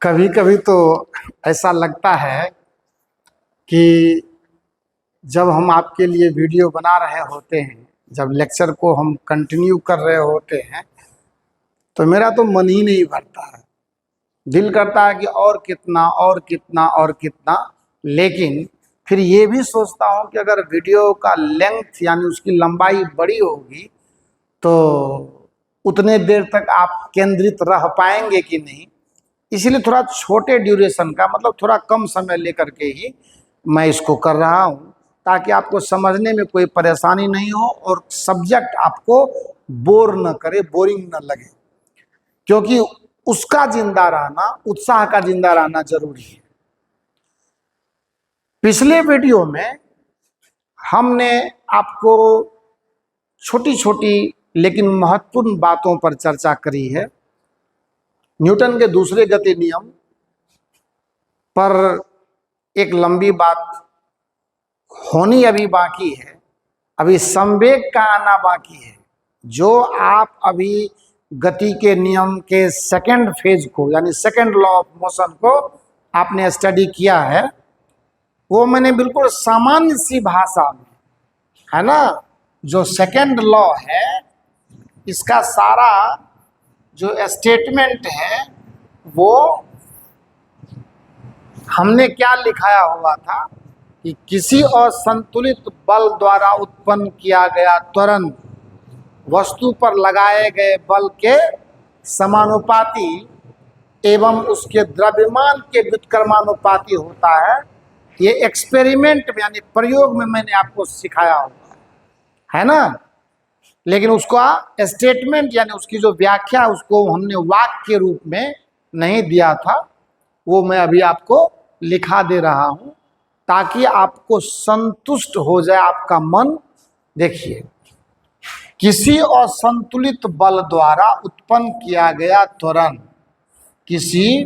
कभी कभी तो ऐसा लगता है कि जब हम आपके लिए वीडियो बना रहे होते हैं, जब लेक्चर को हम कंटिन्यू कर रहे होते हैं, तो मेरा तो मन ही नहीं भरता है। दिल करता है कि और कितना और कितना और कितना, लेकिन फिर ये भी सोचता हूँ कि अगर वीडियो का लेंथ यानी उसकी लंबाई बड़ी होगी तो उतने देर तक आप केंद्रित रह पाएंगे कि नहीं। इसीलिए थोड़ा छोटे ड्यूरेशन का, मतलब थोड़ा कम समय लेकर के ही मैं इसको कर रहा हूँ, ताकि आपको समझने में कोई परेशानी नहीं हो और सब्जेक्ट आपको बोर न करे, बोरिंग न लगे, क्योंकि उसका जिंदा रहना, उत्साह का जिंदा रहना जरूरी है। पिछले वीडियो में हमने आपको छोटी छोटी लेकिन महत्वपूर्ण बातों पर चर्चा करी है। न्यूटन के दूसरे गति नियम पर एक लंबी बात होनी अभी बाकी है, अभी संवेग का आना बाकी है। जो आप अभी गति के नियम के सेकंड फेज को यानी सेकंड लॉ ऑफ मोशन को आपने स्टडी किया है, वो मैंने बिल्कुल सामान्य सी भाषा में, है ना, जो सेकंड लॉ है इसका सारा जो स्टेटमेंट है वो हमने क्या लिखाया हुआ था कि किसी असंतुलित बल द्वारा उत्पन्न किया गया त्वरण वस्तु पर लगाए गए बल के समानुपाती एवं उसके द्रव्यमान के व्युत्क्रमानुपाती होता है। ये एक्सपेरिमेंट में यानी प्रयोग में मैंने आपको सिखाया हुआ है ना, लेकिन उसका स्टेटमेंट यानी उसकी जो व्याख्या उसको हमने वाक्य के रूप में नहीं दिया था, वो मैं अभी आपको लिखा दे रहा हूं ताकि आपको संतुष्ट हो जाए आपका मन। देखिए, किसी असंतुलित बल द्वारा उत्पन्न किया गया त्वरण, किसी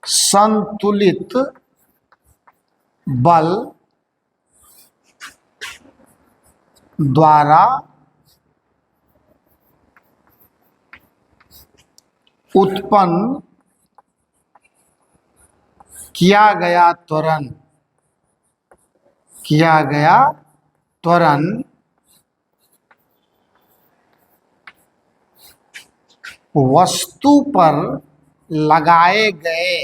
असंतुलित बल द्वारा उत्पन्न किया गया त्वरण वस्तु पर लगाए गए,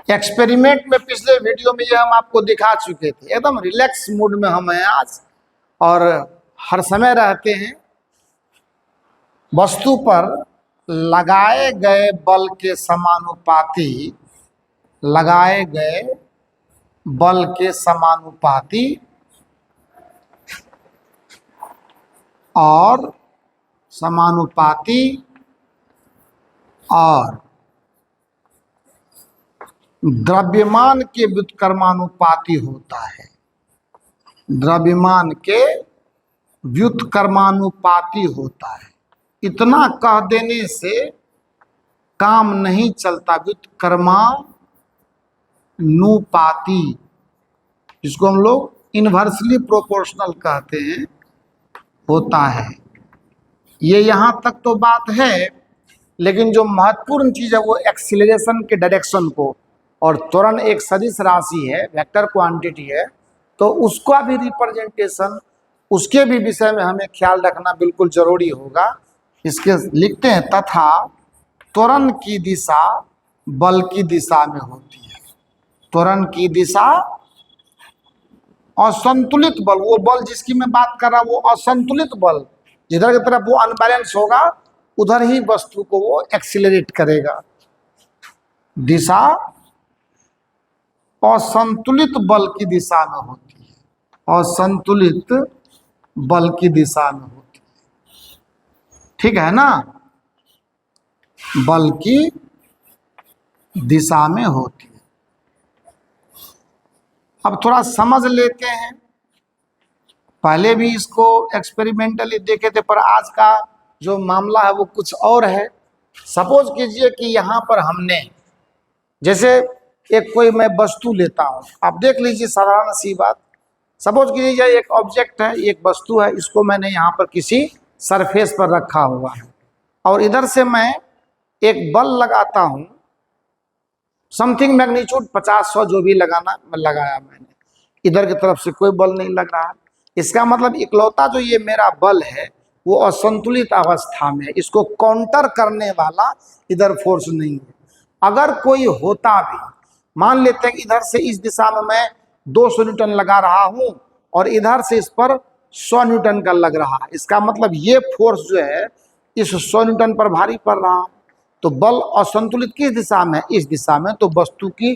एक्सपेरिमेंट में पिछले वीडियो में ये हम आपको दिखा चुके थे। एकदम रिलैक्स मूड में हम हैं आज और हर समय रहते हैं। वस्तु पर लगाए गए बल के समानुपाती, लगाए गए बल के समानुपाती और समानुपाती और द्रव्यमान के व्युत्क्रमानुपाती होता है। द्रव्यमान के व्युत्क्रमानुपाती होता है। इतना कह देने से काम नहीं चलता। व्युत्क्रमानुपाती, जिसको हम लोग इन्वर्सली प्रोपोर्शनल कहते हैं, होता है। ये यहाँ तक तो बात है, लेकिन जो महत्वपूर्ण चीज है वो एक्सीलरेशन के डायरेक्शन को, और त्वरण एक सदिश राशि है, वेक्टर क्वांटिटी है, तो उसका भी रिप्रेजेंटेशन, उसके भी विषय में हमें ख्याल रखना बिल्कुल जरूरी होगा। इसके लिखते हैं, तथा त्वरण की दिशा बल की दिशा में होती है। त्वरण की दिशा असंतुलित बल, वो बल जिसकी मैं बात कर रहा हूं वो असंतुलित बल, जिधर की तरफ वो अनबैलेंस होगा उधर ही वस्तु को वो एक्सीलरेट करेगा। दिशा असंतुलित बल की दिशा में होती है, असंतुलित बल की दिशा में होती है, ठीक है ना, बल की दिशा में होती है। अब थोड़ा समझ लेते हैं। पहले भी इसको एक्सपेरिमेंटली देखे थे, पर आज का जो मामला है वो कुछ और है। सपोज कीजिए कि यहाँ पर हमने, जैसे एक कोई मैं वस्तु लेता हूँ, आप देख लीजिए, साधारण सी बात। सपोज कीजिए एक ऑब्जेक्ट है, एक वस्तु है, इसको मैंने यहाँ पर किसी सरफेस पर रखा हुआ है और इधर से मैं एक बल लगाता हूं, समथिंग मैग्नीट्यूड 50-100 जो भी लगाना मैं लगाया, मैंने इधर की तरफ से कोई बल नहीं लग रहा। इसका मतलब इकलौता जो ये मेरा बल है वो असंतुलित अवस्था में है, इसको काउंटर करने वाला इधर फोर्स नहीं है। अगर कोई होता भी, मान लेते हैं कि इधर से इस दिशा में मैं 200 न्यूटन लगा रहा हूं और इधर से इस पर 100 न्यूटन का लग रहा है, इसका मतलब ये फोर्स जो है इस 100 न्यूटन पर भारी पड़ रहा है, तो बल असंतुलित किस दिशा में, इस दिशा में, तो वस्तु की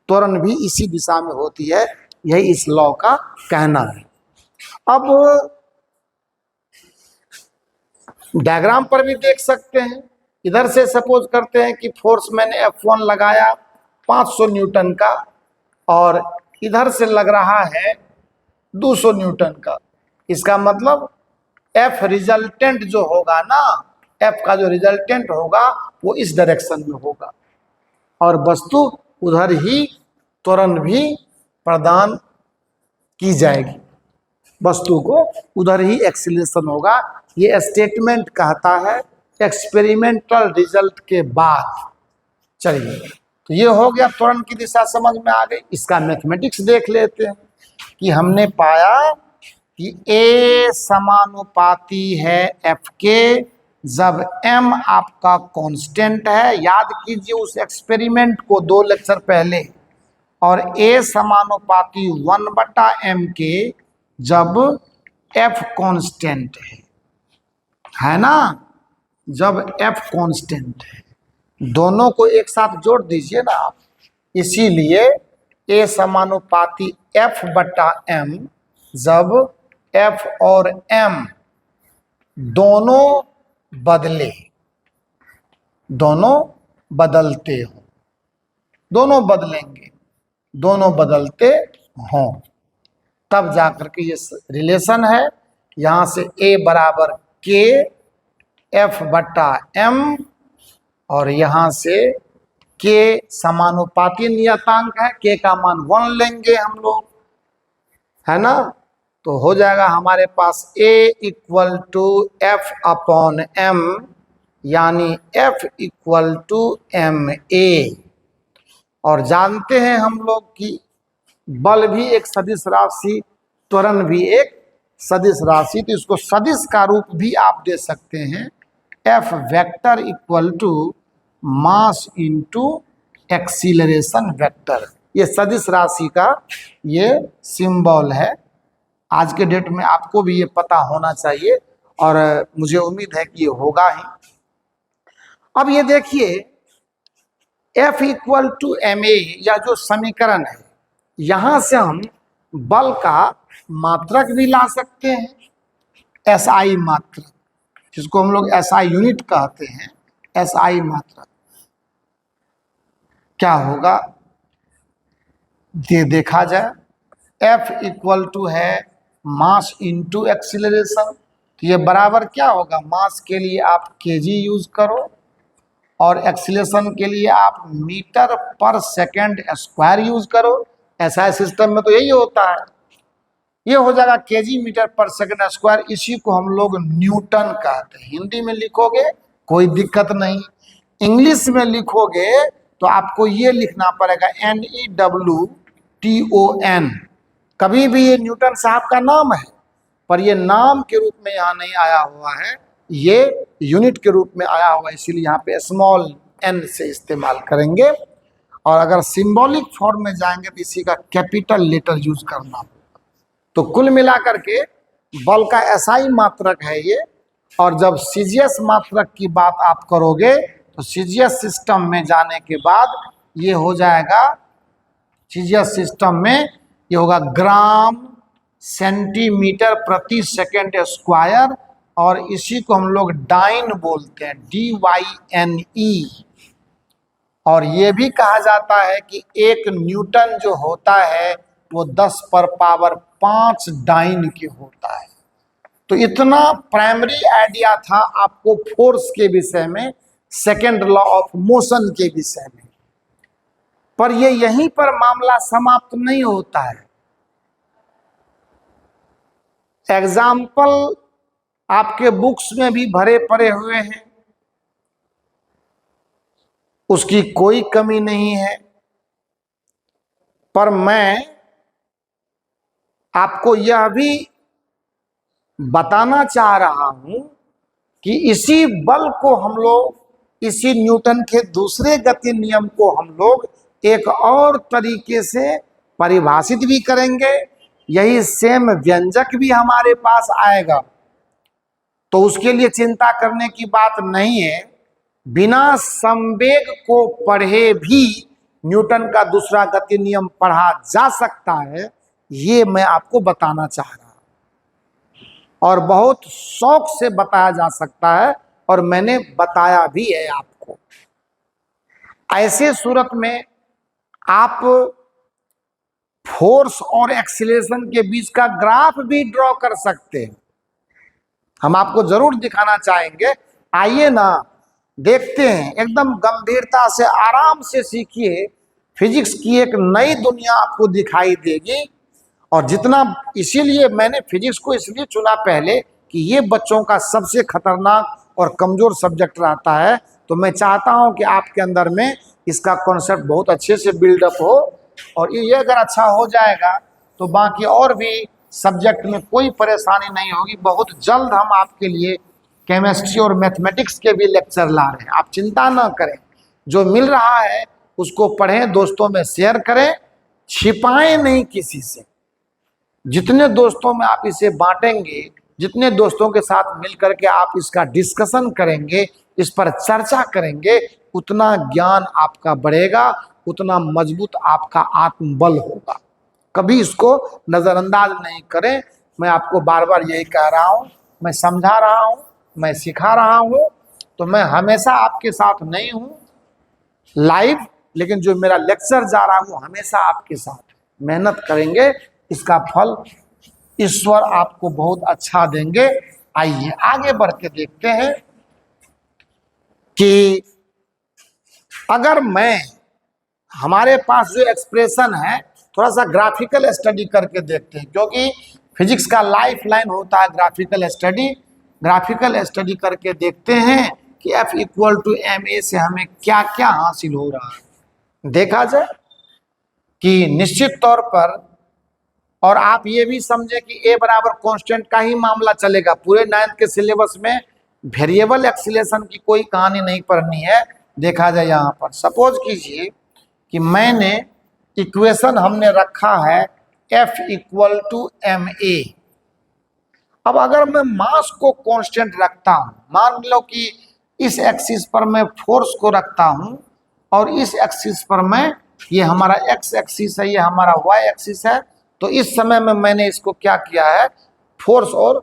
त्वरण भी इसी दिशा में होती है। यही इस लॉ का कहना है। अब डायग्राम पर भी देख सकते हैं, इधर से सपोज करते हैं कि फोर्स मैंने F1 लगाया 500 न्यूटन का और इधर से लग रहा है 200 न्यूटन का। इसका मतलब F रिजल्टेंट जो होगा ना, F का जो रिजल्टेंट होगा वो इस डायरेक्शन में होगा और वस्तु उधर ही त्वरण भी प्रदान की जाएगी, वस्तु को उधर ही एक्सीलरेशन होगा। ये स्टेटमेंट कहता है एक्सपेरिमेंटल रिजल्ट के बाद। चलिए, तो ये हो गया, त्वरण की दिशा समझ में आ गई। इसका मैथमेटिक्स देख लेते हैं कि हमने पाया कि A समानुपाती है F के जब M आपका कांस्टेंट है। याद कीजिए उस एक्सपेरिमेंट को 2 लेक्चर पहले। और A समानुपाती 1/m के जब F कांस्टेंट है ना, जब F कांस्टेंट है, दोनों को एक साथ जोड़ दीजिए ना आप। इसीलिए A समानुपाती F/m जब F और M दोनों बदले, दोनों बदलते हो, दोनों बदलेंगे, दोनों बदलते हों, तब जाकर के ये रिलेशन है। यहां से A बराबर K F/m और यहां से K समानुपाती नियतांक है, K का मान 1 लेंगे हम लोग, है ना। तो हो जाएगा हमारे पास A = F/m यानी F = ma। और जानते हैं हम लोग कि बल भी एक सदिश राशि, त्वरण भी एक सदिश राशि, तो इसको सदिश का रूप भी आप दे सकते हैं। F vector = mass into acceleration vector, ये सदिश राशि का ये सिंबल है। आज के डेट में आपको भी ये पता होना चाहिए और मुझे उम्मीद है कि ये होगा ही। अब ये देखिए F = ma, यह जो समीकरण है, यहां से हम बल का मात्रक भी ला सकते हैं, SI मात्रक, जिसको हम लोग SI यूनिट कहते हैं। SI मात्रक क्या होगा ये देखा जाए। F = है मास इंटू एक्सीलरेशन, तो ये बराबर क्या होगा, मास के लिए आप kg यूज करो और एक्सीलरेशन के लिए आप मीटर पर सेकंड स्क्वायर यूज करो। SI सिस्टम में तो यही होता है। ये हो जाएगा kg मीटर पर सेकंड स्क्वायर, इसी को हम लोग न्यूटन कहते हैं। हिंदी में लिखोगे कोई दिक्कत नहीं, इंग्लिश में लिखोगे तो आपको ये लिखना पड़ेगा NEWTON। कभी भी ये न्यूटन साहब का नाम है, पर ये नाम के रूप में यहाँ नहीं आया हुआ है, ये यूनिट के रूप में आया हुआ है, इसीलिए यहाँ पे स्मॉल n से इस्तेमाल करेंगे। और अगर सिंबॉलिक फॉर्म में जाएंगे तो इसी का कैपिटल लेटर यूज करना होगा। तो कुल मिलाकर के बल का SI मात्रक है ये। और जब CGS मात्रक की बात आप करोगे तो CGS सिस्टम में जाने के बाद ये हो जाएगा, CGS सिस्टम में ये होगा ग्राम सेंटीमीटर प्रति सेकंड स्क्वायर, और इसी को हम लोग डाइन बोलते हैं, DYNE। और ये भी कहा जाता है कि 1 न्यूटन जो होता है वो 10⁵ डाइन के होता है। तो इतना प्राइमरी आइडिया था आपको फोर्स के विषय में, सेकेंड लॉ ऑफ मोशन के विषय में। पर ये यहीं पर मामला समाप्त नहीं होता है। एग्जाम्पल आपके बुक्स में भी भरे पड़े हुए हैं। उसकी कोई कमी नहीं है। पर मैं आपको यह भी बताना चाह रहा हूं कि इसी बल को हम लोग, इसी न्यूटन के दूसरे गति नियम को हम लोग एक और तरीके से परिभाषित भी करेंगे। यही सेम व्यंजक भी हमारे पास आएगा। तो उसके लिए चिंता करने की बात नहीं है। बिना संवेग को पढ़े भी न्यूटन का दूसरा गति नियम पढ़ा जा सकता है, ये मैं आपको बताना चाह रहा हूं। और बहुत शौक से बताया जा सकता है, और मैंने बताया भी है आपको। ऐसे सूरत में आप फोर्स और एक्सीलरेशन के बीच का ग्राफ भी ड्रॉ कर सकते हैं। हम आपको जरूर दिखाना चाहेंगे। आइए ना, देखते हैं। एकदम गंभीरता से, आराम से सीखिए। फिजिक्स की एक नई दुनिया आपको दिखाई देगी। और जितना, इसीलिए मैंने फिजिक्स को इसलिए चुना पहले कि ये बच्चों का सबसे खतरनाक और कमजोर सब्जेक्ट रहता है। तो मैं चाहता हूं कि आपके अंदर में इसका कॉन्सेप्ट बहुत अच्छे से बिल्डअप हो। और ये अगर अच्छा हो जाएगा तो बाकी और भी सब्जेक्ट में कोई परेशानी नहीं होगी। बहुत जल्द हम आपके लिए केमिस्ट्री और मैथमेटिक्स के भी लेक्चर ला रहे हैं। आप चिंता ना करें। जो मिल रहा है उसको पढ़ें, दोस्तों में शेयर करें, छिपाएं नहीं किसी से। जितने दोस्तों में आप इसे बांटेंगे, जितने दोस्तों के साथ मिलकर के आप इसका डिस्कशन करेंगे, इस पर चर्चा करेंगे, उतना ज्ञान आपका बढ़ेगा, उतना मजबूत आपका आत्मबल होगा। कभी इसको नजरअंदाज नहीं करें। मैं आपको बार बार यही कह रहा हूं, मैं समझा रहा हूं, मैं सिखा रहा हूं। तो मैं हमेशा आपके साथ नहीं हूं लाइव, लेकिन जो मेरा लेक्चर जा रहा है वो हमेशा आपके साथ। मेहनत करेंगे, इसका फल ईश्वर आपको बहुत अच्छा देंगे। आइए आगे बढ़ के देखते हैं कि अगर मैं, हमारे पास जो एक्सप्रेशन है, थोड़ा सा ग्राफिकल स्टडी करके देखते हैं, क्योंकि फिजिक्स का लाइफ लाइन होता है ग्राफिकल स्टडी। ग्राफिकल स्टडी करके देखते हैं कि F इक्वल टू ma से हमें क्या क्या हासिल हो रहा है। देखा जाए कि निश्चित तौर पर, और आप ये भी समझे कि A बराबर कांस्टेंट का ही मामला चलेगा। पूरे 9th के सिलेबस में वेरिएबल एक्सीलरेशन की कोई कहानी नहीं पढ़नी है। देखा जाए यहाँ पर, सपोज कीजिए कि मैंने इक्वेशन हमने रखा है F इक्वल टू ma। अब अगर मैं मास को कांस्टेंट रखता हूं, मान लो कि इस एक्सिस पर मैं फोर्स को रखता हूं, और इस एक्सिस पर मैं, ये हमारा x एक्सिस है, ये हमारा y एक्सिस है। तो इस समय में मैंने इसको क्या किया है, फोर्स और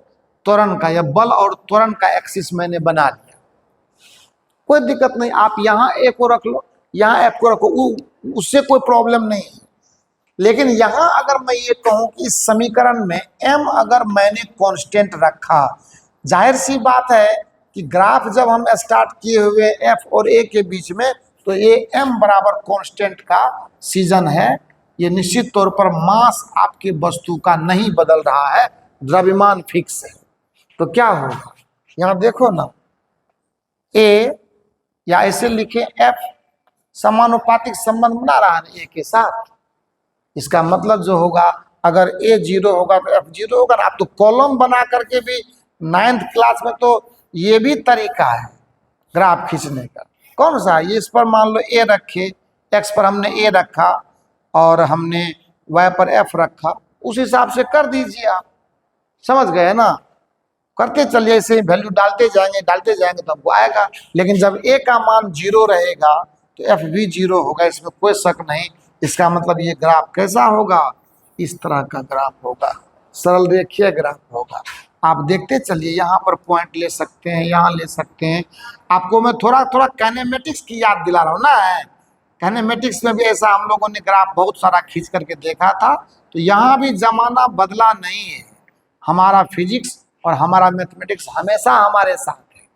त्वरण का, या बल और त्वरण का एक्सिस मैंने बना लिया। कोई दिक्कत नहीं, आप यहाँ a को रख लो, यहाँ f को रखो, उससे कोई प्रॉब्लम नहीं है। लेकिन यहाँ अगर मैं ये कहूँ कि इस समीकरण में m अगर मैंने कांस्टेंट रखा, जाहिर सी बात है कि ग्राफ जब हम स्टार्ट किए हुए f और a के बीच में, तो ये m बराबर कांस्टेंट का सीजन है। ये निश्चित तौर पर मास आपके वस्तु का नहीं बदल रहा है, द्रव्यमान फिक्स है। तो क्या होगा, यहाँ देखो ना, a, या ऐसे लिखे f समानुपातिक संबंध बना रहा है a के साथ। इसका मतलब जो होगा, अगर a 0 होगा तो f 0 होगा ना। आप तो कॉलम बना करके भी 9th क्लास में, तो ये भी तरीका है ग्राफ खींचने का। कौन सा, ये इस पर मान लो a रखे, x पर हमने a रखा और हमने y पर f रखा, उस हिसाब से कर दीजिए आप। समझ गए ना, करते चलिए, इसे वैल्यू डालते जाएंगे तो हमको आएगा। लेकिन जब a का मान 0 रहेगा तो f भी 0 होगा, इसमें कोई शक नहीं। इसका मतलब ये ग्राफ कैसा होगा, इस तरह का ग्राफ होगा, सरल रेखीय ग्राफ होगा। आप देखते चलिए, यहाँ पर पॉइंट ले सकते हैं, यहाँ ले सकते हैं। आपको मैं थोड़ा थोड़ा काइनेमेटिक्स की याद दिला रहा हूँ ना। काइनेमेटिक्स में भी ऐसा हम लोगों ने ग्राफ बहुत सारा खींच करके देखा था। तो यहाँ भी जमाना बदला नहीं है। हमारा फिजिक्स और हमारा मैथमेटिक्स हमेशा हमारे साथ है।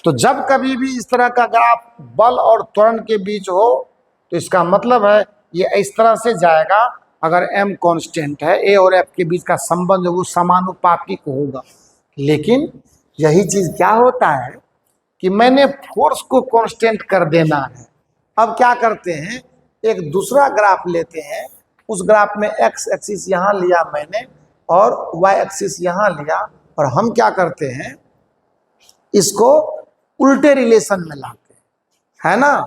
तो जब कभी भी इस तरह का ग्राफ बल और त्वरण के बीच हो, तो इसका मतलब है ये इस तरह से जाएगा। अगर m कांस्टेंट है, a और f के बीच का संबंध वो समानुपातिक होगा। लेकिन यही चीज क्या होता है कि मैंने फोर्स को कांस्टेंट कर देना है। अब क्या करते हैं, एक दूसरा ग्राफ लेते हैं, उस ग्राफ में एक्स एक्सिस यहाँ लिया मैंने और वाई एक्सिस यहाँ लिया, और हम क्या करते हैं, इसको उल्टे रिलेशन में लाते हैं, है ना।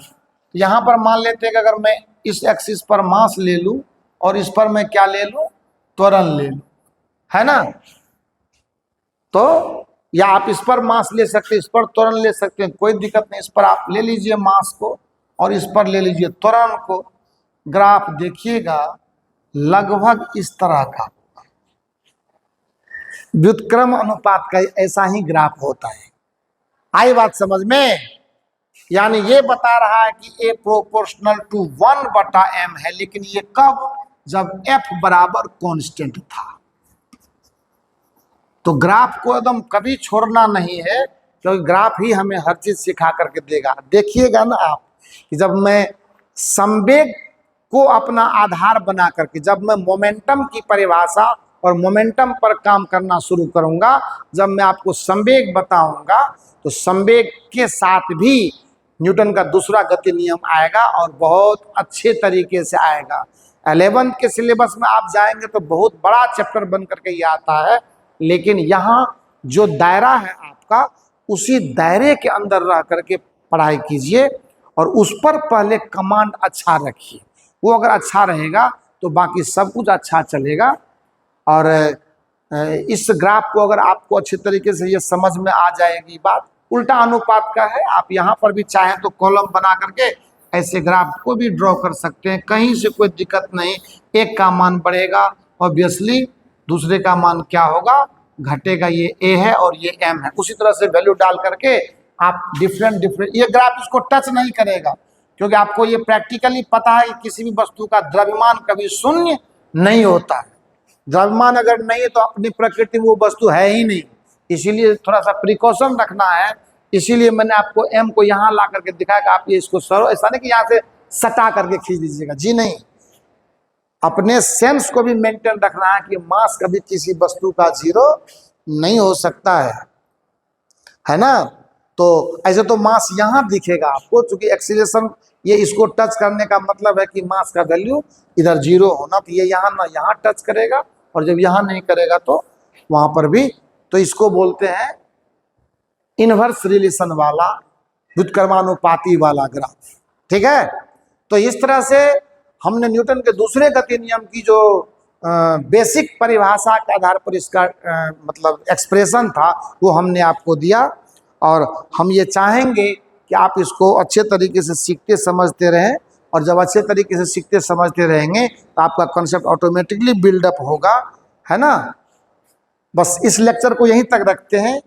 यहाँ पर मान लेते हैं कि अगर मैं इस एक्सिस पर मास ले लूं और इस पर मैं क्या ले लूं, त्वरण ले लूं, है ना। तो या आप इस पर मास ले सकते हैं, इस पर त्वरण ले सकते हैं, कोई दिक्कत नहीं। इस पर आप ले लीजिए मास को और इस पर ले लीजिए त्वरण को। ग्राफ देखिएगा लगभग इस तरह का, व्युत्क्रम अनुपात का ऐसा ही ग्राफ होता है। आई बात समझ में? यानी ये बता रहा है कि ए प्रोपोर्शनल टू 1/m है, लेकिन ये कब, जब f बराबर कांस्टेंट था। तो ग्राफ को एकदम कभी छोड़ना नहीं है, क्योंकि ग्राफ ही हमें हर चीज सिखा करके देगा। देखिएगा ना आप कि जब मैं संवेग को अपना आधार बना करके, जब मैं मोमेंटम की परिभाषा और मोमेंटम पर काम करना शुरू करूंगा, जब मैं आपको संवेग बताऊंगा, तो संवेग के साथ भी न्यूटन का दूसरा गति नियम आएगा और बहुत अच्छे तरीके से आएगा। 11th के सिलेबस में आप जाएंगे तो बहुत बड़ा चैप्टर बन करके ये आता है, लेकिन यहाँ जो दायरा है आपका, उसी दायरे के अंदर रह करके पढ़ाई कीजिए और उस पर पहले कमांड अच्छा रखिए। वो अगर अच्छा रहेगा तो बाकी सब कुछ अच्छा चलेगा। और इस ग्राफ को अगर आपको अच्छे तरीके से ये समझ में आ जाएगी बात, उल्टा अनुपात का है, आप यहाँ पर भी चाहें तो कॉलम बना करके ऐसे ग्राफ को भी ड्रॉ कर सकते हैं, कहीं से कोई दिक्कत नहीं। एक का मान बढ़ेगा ऑब्वियसली, दूसरे का मान क्या होगा, घटेगा। ये ए है और ये एम है, उसी तरह से वैल्यू डाल करके आप डिफरेंट, ये ग्राफ इसको टच नहीं करेगा, क्योंकि आपको ये प्रैक्टिकली पता है कि किसी भी वस्तु का द्रव्यमान कभी शून्य नहीं होता है। द्रव्यमान अगर नहीं है तो अपनी प्रकृति में वो वस्तु है ही नहीं, इसीलिए थोड़ा सा प्रिकॉशन रखना है। इसीलिए मैंने आपको एम को यहाँ ला करके दिखाया कि आप ये इसको सरो, ऐसा नहीं कि यहाँ से सटा करके खींच दीजिएगा, जी नहीं। अपने सेंस को भी मेंटेन रखना है कि मास कभी किसी वस्तु का जीरो नहीं हो सकता है ना। तो ऐसे तो मास यहाँ दिखेगा आपको, क्योंकि एक्सीलरेशन ये इसको टच करने का मतलब है कि मास का वैल्यू इधर जीरो होना, तो ये यहाँ ना यहाँ टच करेगा और जब यहाँ नहीं करेगा तो वहां पर भी। तो इसको बोलते हैं इनवर्स रिलेशन वाला, व्युत्क्रमानुपाती वाला ग्राफ, ठीक है। तो इस तरह से हमने न्यूटन के दूसरे गति नियम की जो बेसिक परिभाषा के आधार पर इसका मतलब एक्सप्रेशन था वो हमने आपको दिया, और हम ये चाहेंगे कि आप इसको अच्छे तरीके से सीखते समझते रहें, और जब अच्छे तरीके से सीखते समझते रहेंगे तो आपका कॉन्सेप्ट ऑटोमेटिकली बिल्डअप होगा, है ना। बस इस लेक्चर को यहीं तक रखते हैं।